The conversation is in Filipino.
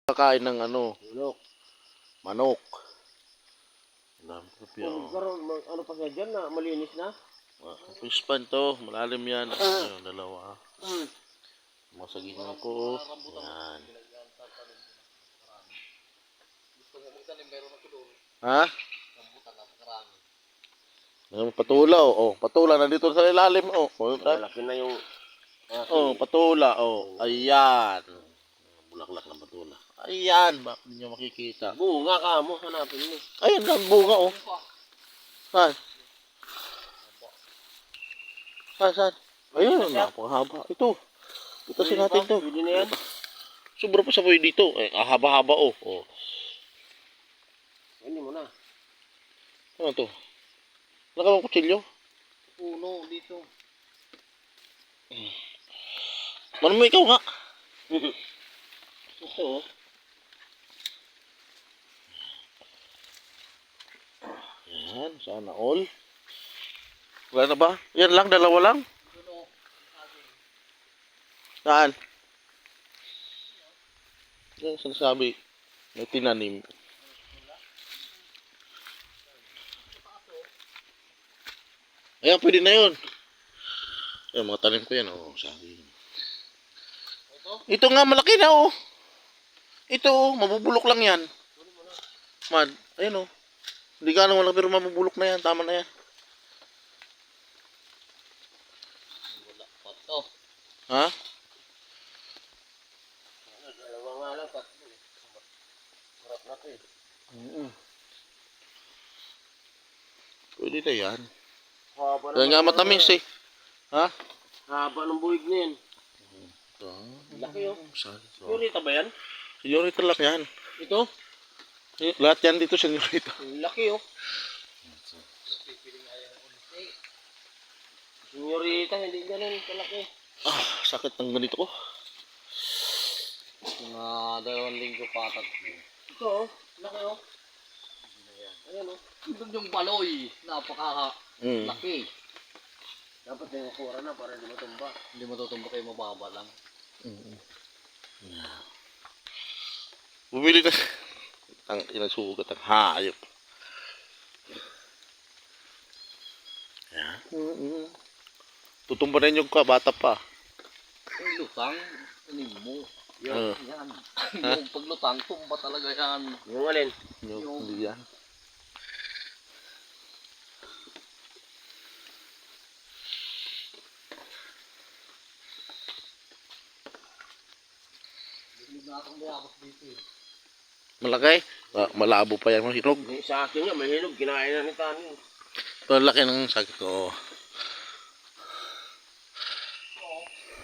Kakain ng Manok. manok. Dami ko Ano pa siya dyan na malinis na? fish pan to, malalim yan. Ayun, dalawa. Masagingan ko. Yan. Ha? Patula patula nandito sa ilalim Malaki na yung patula Ayan. Bulaklak ng patula. Ayan, bakit niyo makikita? bunga ka mo, hanapin mo. Ayan lang bunga Saan? Saan? Ayun, napakahaba. Ito. Itasin natin to. Pwede na yan. Sobra pa sa buhay dito. Haba-haba Hindi mo na. Ano to? Nakawang kutsilyo? Puno dito. Ano mo ikaw nga? Ito Yan, sana all. Wala na ba? Yan lang, dalawa lang? Saan? Yan, sinasabi. May tinanim. Ayan, pwede na yun. Ayan, mga tanim ko yan. Sabi. Ito nga, malaki na Ito mabubulok lang yan. Man, ayun Hindi ka naman lang pero mabubulok na yan. Tama na yan. wala pa to. Ha? Dalawa nga lang, tatlo. Sarap na to Pwede na yan. Haba Kaya nga matamis Ha? Haba ng buhig na yan. Ito. Laki Saan? Senyorita ba yan? Senyorita lang yan. Ito? Lahat yan dito senyorita. Laki Senyorita, hindi ganun kalaki. Sakit ng ganito ko. Mga 2 linggo patag. Ito laki Ayan Ito yung baloy. Napaka-laki. Dapat yung kura na para hindi matumba. Hindi matutumba kayo mababa lang. Bumili na. Ang inasugat ang hayop. Yan. Tutumba na yung bata pa. Yung lutang, mo. Yan. Yung paglutang, tumba talaga yan. Yung alin? Yung hindi yan. Malaki? Malabo pa yan, mahinog. Sa akin nga, mahinog. Kinain na ni Tani. Malaki ng sakit ko.